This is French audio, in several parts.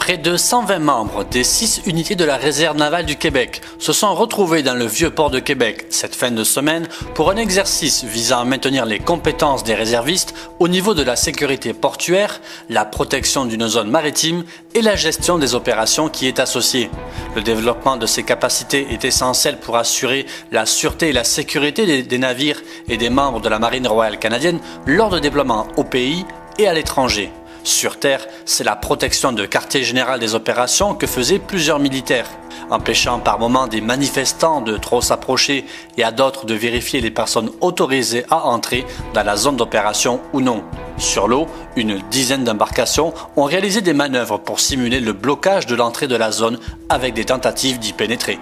Près de 120 membres des 6 unités de la réserve navale du Québec se sont retrouvés dans le vieux port de Québec cette fin de semaine pour un exercice visant à maintenir les compétences des réservistes au niveau de la sécurité portuaire, la protection d'une zone maritime et la gestion des opérations qui est associée. Le développement de ces capacités est essentiel pour assurer la sûreté et la sécurité des navires et des membres de la Marine royale canadienne lors de déploiements au pays et à l'étranger. Sur Terre, c'est la protection de quartier général des opérations que faisaient plusieurs militaires, empêchant par moments des manifestants de trop s'approcher et à d'autres de vérifier les personnes autorisées à entrer dans la zone d'opération ou non. Sur l'eau, une dizaine d'embarcations ont réalisé des manœuvres pour simuler le blocage de l'entrée de la zone avec des tentatives d'y pénétrer.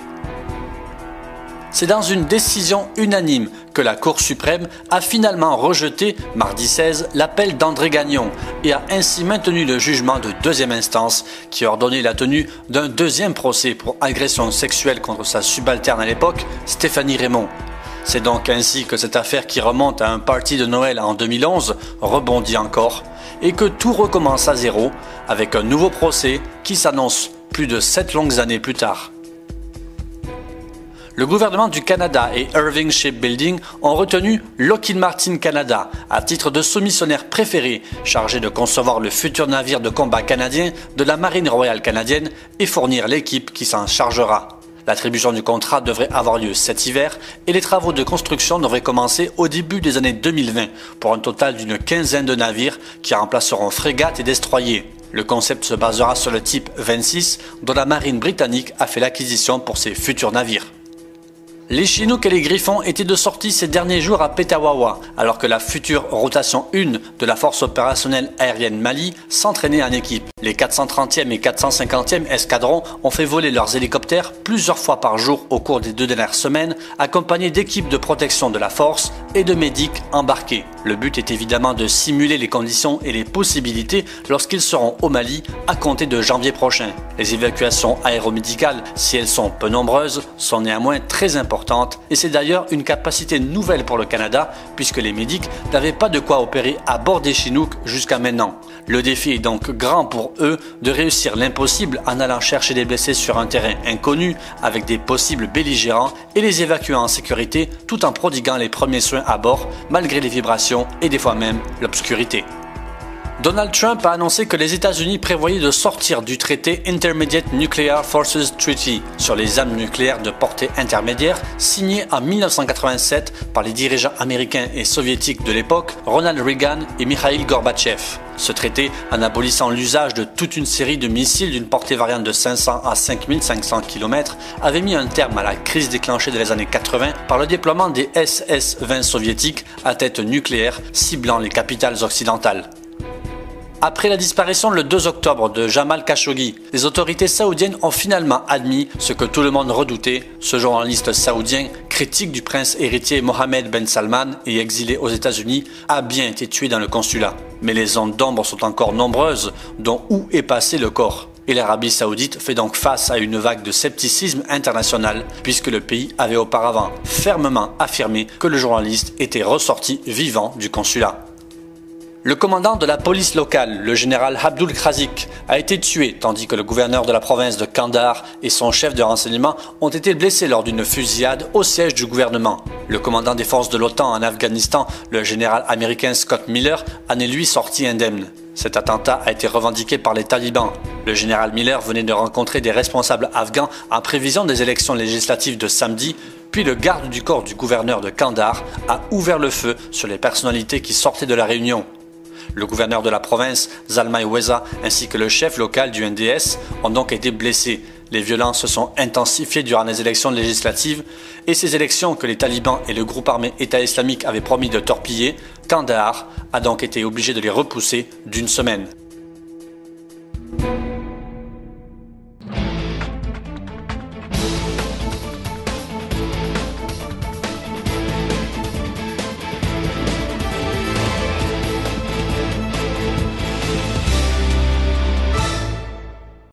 C'est dans une décision unanime que la Cour suprême a finalement rejeté, mardi 16, l'appel d'André Gagnon et a ainsi maintenu le jugement de deuxième instance qui a ordonné la tenue d'un deuxième procès pour agression sexuelle contre sa subalterne à l'époque, Stéphanie Raymond. C'est donc ainsi que cette affaire qui remonte à un party de Noël en 2011 rebondit encore et que tout recommence à zéro avec un nouveau procès qui s'annonce plus de 7 longues années plus tard. Le gouvernement du Canada et Irving Shipbuilding ont retenu Lockheed Martin Canada à titre de soumissionnaire préféré chargé de concevoir le futur navire de combat canadien de la Marine royale canadienne et fournir l'équipe qui s'en chargera. L'attribution du contrat devrait avoir lieu cet hiver et les travaux de construction devraient commencer au début des années 2020 pour un total d'une quinzaine de navires qui remplaceront frégates et destroyers. Le concept se basera sur le type 26 dont la marine britannique a fait l'acquisition pour ses futurs navires. Les Chinooks et les Griffons étaient de sortie ces derniers jours à Petawawa, alors que la future rotation 1 de la force opérationnelle aérienne Mali s'entraînait en équipe. Les 430e et 450e escadrons ont fait voler leurs hélicoptères plusieurs fois par jour au cours des 2 dernières semaines, accompagnés d'équipes de protection de la force et de médics embarqués. Le but est évidemment de simuler les conditions et les possibilités lorsqu'ils seront au Mali à compter de janvier prochain. Les évacuations aéromédicales, si elles sont peu nombreuses, sont néanmoins très importantes et c'est d'ailleurs une capacité nouvelle pour le Canada puisque les médics n'avaient pas de quoi opérer à bord des Chinooks jusqu'à maintenant. Le défi est donc grand pour eux de réussir l'impossible en allant chercher des blessés sur un terrain inconnu avec des possibles belligérants et les évacuer en sécurité tout en prodiguant les premiers soins à bord malgré les vibrations et des fois même l'obscurité. Donald Trump a annoncé que les États-Unis prévoyaient de sortir du traité Intermediate Nuclear Forces Treaty sur les armes nucléaires de portée intermédiaire signé en 1987 par les dirigeants américains et soviétiques de l'époque, Ronald Reagan et Mikhail Gorbatchev. Ce traité, en abolissant l'usage de toute une série de missiles d'une portée variante de 500 à 5500 km, avait mis un terme à la crise déclenchée dans les années 80 par le déploiement des SS-20 soviétiques à tête nucléaire ciblant les capitales occidentales. Après la disparition le 2 octobre de Jamal Khashoggi, les autorités saoudiennes ont finalement admis ce que tout le monde redoutait. Ce journaliste saoudien, critique du prince héritier Mohammed Ben Salman et exilé aux États-Unis, a bien été tué dans le consulat. Mais les ondes d'ombre sont encore nombreuses, dont où est passé le corps. Et l'Arabie saoudite fait donc face à une vague de scepticisme international puisque le pays avait auparavant fermement affirmé que le journaliste était ressorti vivant du consulat. Le commandant de la police locale, le général Abdul Khazik, a été tué tandis que le gouverneur de la province de Kandahar et son chef de renseignement ont été blessés lors d'une fusillade au siège du gouvernement. Le commandant des forces de l'OTAN en Afghanistan, le général américain Scott Miller, en est lui sorti indemne. Cet attentat a été revendiqué par les talibans. Le général Miller venait de rencontrer des responsables afghans en prévision des élections législatives de samedi, puis le garde du corps du gouverneur de Kandahar a ouvert le feu sur les personnalités qui sortaient de la réunion. Le gouverneur de la province, Zalmay Weza, ainsi que le chef local du NDS ont donc été blessés. Les violences se sont intensifiées durant les élections législatives et ces élections que les talibans et le groupe armé État islamique avaient promis de torpiller, Kandahar a donc été obligé de les repousser d'une semaine.